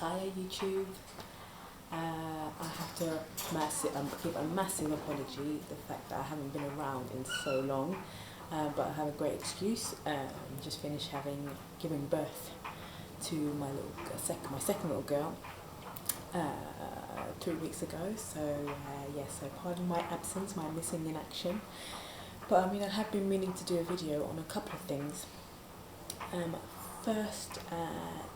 entire YouTube. I have to give a massive apology the fact that I haven't been around in so long, but I have a great excuse. Just finished giving birth to my second little girl 3 weeks ago. So so pardon my absence, my missing in action. But I mean, I have been meaning to do a video on a couple of things. First,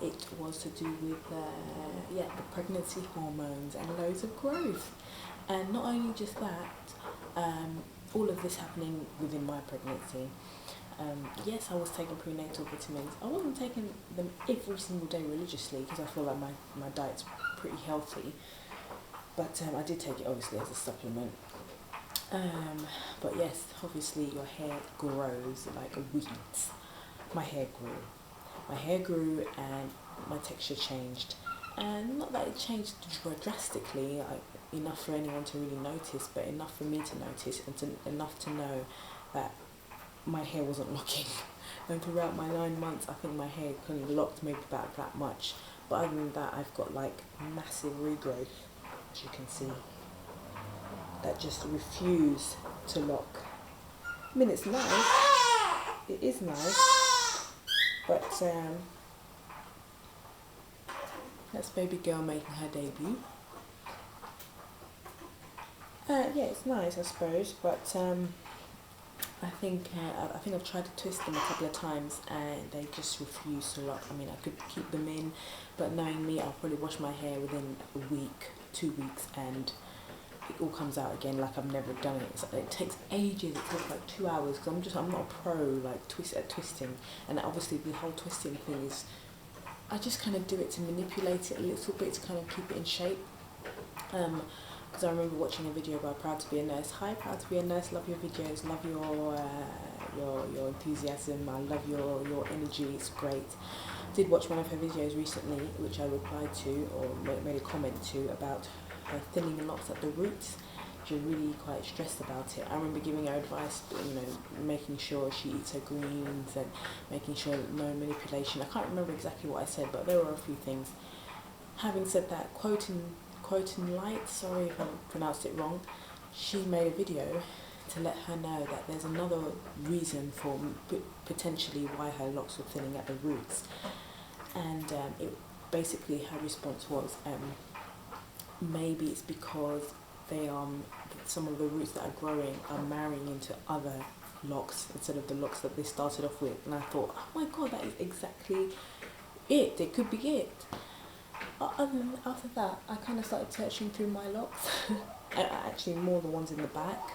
it was to do with the pregnancy hormones and loads of growth, and not only just that, all of this happening within my pregnancy. Yes, I was taking prenatal vitamins. I wasn't taking them every single day religiously because I feel like my diet's pretty healthy, but I did take it obviously as a supplement. But yes, obviously your hair grows like weeds. My hair grew and my texture changed, and not that it changed drastically, enough for anyone to really notice, but enough for me to notice and enough to know that my hair wasn't locking. And throughout my 9 months, I think my hair kind of locked maybe about that much, but other than that, I've got like massive regrowth, as you can see, that just refuse to lock. I mean, it's nice, it is nice, but that's baby girl making her debut. It's nice, I suppose, but I think I've tried to twist them a couple of times and they just refuse to lock. I mean, I could keep them in, but knowing me, I'll probably wash my hair within a week, 2 weeks, and it all comes out again like I've never done it. It takes ages. It takes like 2 hours because I'm not a pro like at twisting, and obviously the whole twisting thing is, I just kind of do it to manipulate it a little bit to kind of keep it in shape. Because I remember watching a video about Proud to be a Nurse. Hi, Proud to be a Nurse. Love your videos. Love your enthusiasm. I love your energy. It's great. Did watch one of her videos recently, which I replied to or made a comment to, about her thinning locks at the roots. She was really quite stressed about it. I remember giving her advice, making sure she eats her greens and making sure that no manipulation. I can't remember exactly what I said, but there were a few things. Having said that, quoting Light, sorry if I pronounced it wrong, she made a video to let her know that there's another reason for potentially why her locks were thinning at the roots. And basically her response was, maybe it's because some of the roots that are growing are marrying into other locks instead of the locks that they started off with. And I thought, oh my god, that is exactly it. It could be it. After that, I kind of started searching through my locks. Actually, more the ones in the back.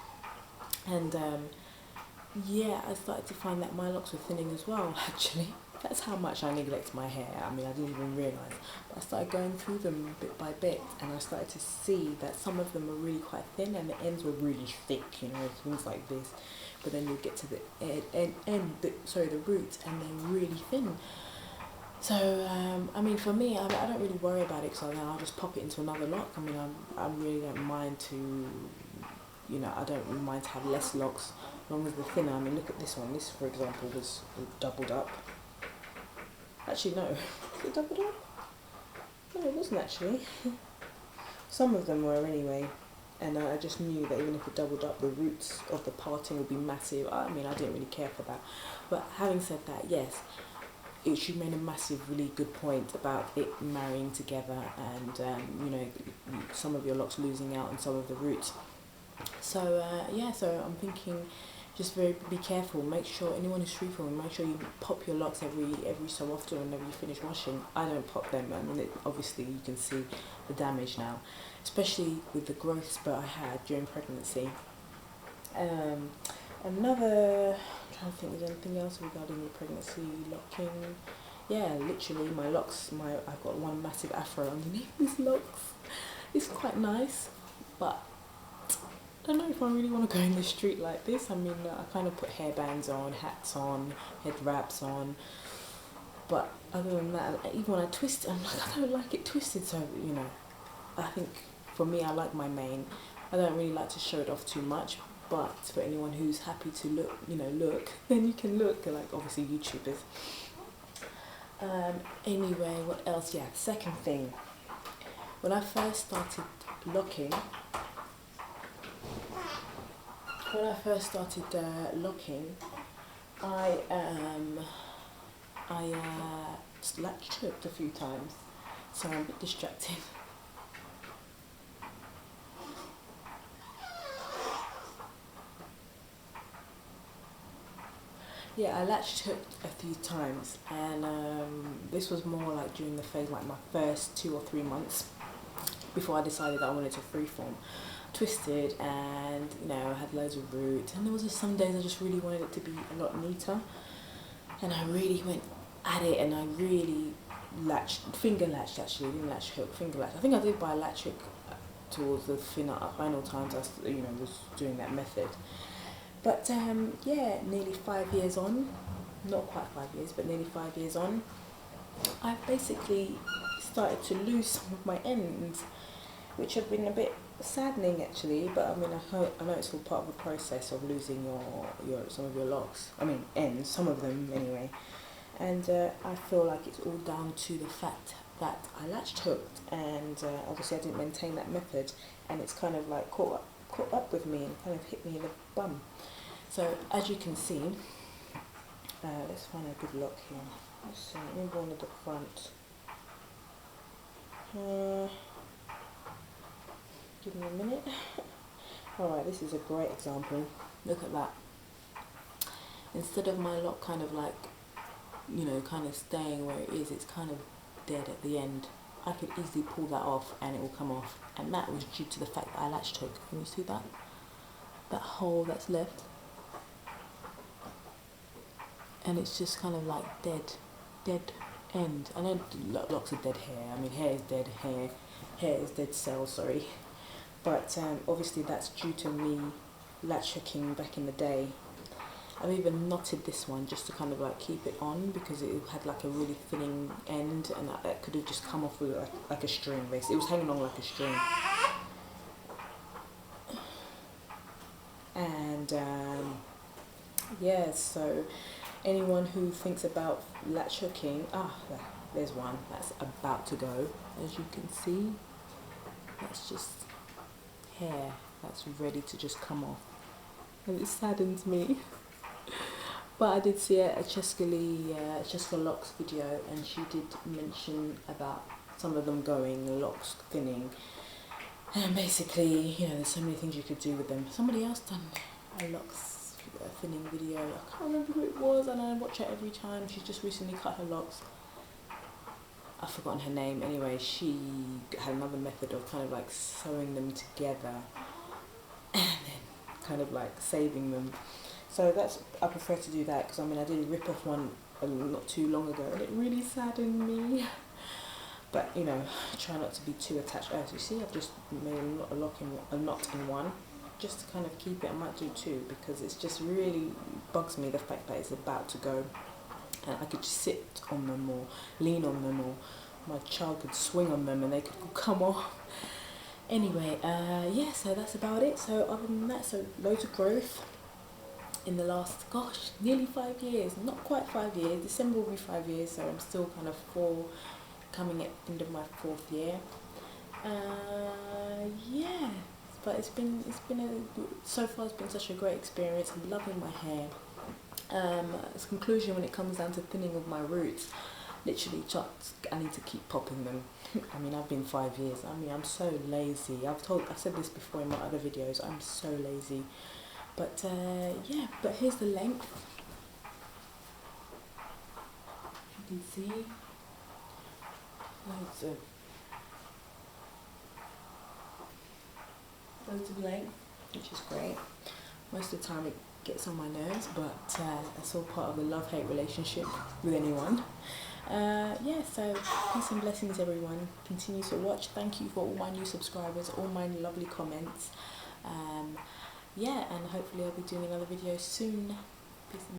And I started to find that my locks were thinning as well, actually. That's how much I neglect my hair. I mean, I didn't even realise. But I started going through them bit by bit, and I started to see that some of them were really quite thin, and the ends were really thick, things like this. But then you get to the the roots, and they're really thin. So, I mean, for me, I don't really worry about it, so then I'll just pop it into another lock. I mean, I really don't mind I don't mind to have less locks, as long as they're thinner. I mean, look at this one. This, for example, was doubled up. Actually, no. Was it doubled up? No, it wasn't actually. Some of them were anyway. And I just knew that even if it doubled up, the roots of the parting would be massive. I mean, I didn't really care for that. But having said that, yes, she made a really good point about it marrying together and, some of your locks losing out and some of the roots. So, so I'm thinking, just be careful. Make sure, anyone who's freeform, make sure you pop your locks every so often whenever you finish washing. I don't pop them. I mean, obviously you can see the damage now, especially with the growth spurt I had during pregnancy. I'm trying to think, is there anything else regarding the pregnancy locking? Yeah, literally my locks, I've got one massive afro underneath these locks. It's quite nice, but I don't know if I really want to go in the street like this. I mean, I kind of put hairbands on, hats on, head wraps on, but other than that, even when I twist it, I'm like, I don't like it twisted, so, I think for me, I like my mane. I don't really like to show it off too much, but for anyone who's happy to look, then you can look, like obviously YouTubers. Anyway, what else? Yeah, second thing. When I first started locking, I latch tripped a few times, so I'm a bit distracted. Yeah, I latch hooked a few times, and this was more like during the phase, like my first 2 or 3 months before I decided that I wanted to freeform. Twisted, and I had loads of roots, and there was just some days I just really wanted it to be a lot neater, and I really went at it, and I really finger latched actually, didn't latch hook, finger latch. I think I did buy a latch hook towards the final times I was doing that method. But yeah, nearly 5 years on, not quite 5 years, but nearly 5 years on, I've basically started to lose some of my ends, which have been a bit saddening actually. But I mean, I know it's all part of the process of losing your some of your locks. I mean, ends, some of them anyway. And I feel like it's all down to the fact that I latched hooked, and obviously I didn't maintain that method, and it's kind of like caught up with me and kind of hit me in the bum. So as you can see, let's find a good lock here. Let's see, let me go on to the front. Give me a minute. Alright, this is a great example. Look at that. Instead of my lock kind of like, kind of staying where it is, it's kind of dead at the end. I could easily pull that off and it will come off. And that was due to the fact that I latched hook. Can you see that? That hole that's left. And it's just kind of like dead end. I know locks are dead hair. I mean, hair is dead hair. Hair is dead cells, sorry. But obviously that's due to me latch hooking back in the day. I've even knotted this one just to kind of like keep it on, because it had like a really thinning end, and that could have just come off with like a string basically. It was hanging on like a string. And yeah, so anyone who thinks about latch hooking, there's one that's about to go. As you can see, that's just hair that's ready to just come off, and it saddens me. But I did see a Cheska Locs video, and she did mention about some of them going, locks thinning, and basically, there's so many things you could do with them. Somebody else done a locks thinning video. I can't remember who it was, and I watch it every time. She's just recently cut her locks. I've forgotten her name. Anyway, she had another method of kind of like sewing them together and then kind of like saving them. So I prefer to do that, because I mean I did rip off one not too long ago, and it really saddened me. But try not to be too attached. As you see, I've just made a knot in one, just to kind of keep it. I might do two, because it's just really bugs me, the fact that it's about to go, and I could just sit on them or lean on them, or my child could swing on them and they could come off. Anyway, yeah, so that's about it. So other than that, so loads of growth in the last, nearly 5 years. Not quite 5 years. December will be 5 years, so I'm still kind of coming at the end of my 4th year. Yeah, but so far it's been such a great experience. I'm loving my hair. As a conclusion, when it comes down to thinning of my roots, literally I need to keep popping them. I mean, I've been 5 years. I mean, I'm so lazy. I've said this before in my other videos. I'm so lazy. But yeah, but here's the length. You can see loads of length, which is great. Most of the time it gets on my nerves, but that's all part of the love-hate relationship with anyone. Yeah, so peace and blessings everyone. Continue to watch. Thank you for all my new subscribers, all my lovely comments. Yeah, and hopefully I'll be doing another video soon. Peace and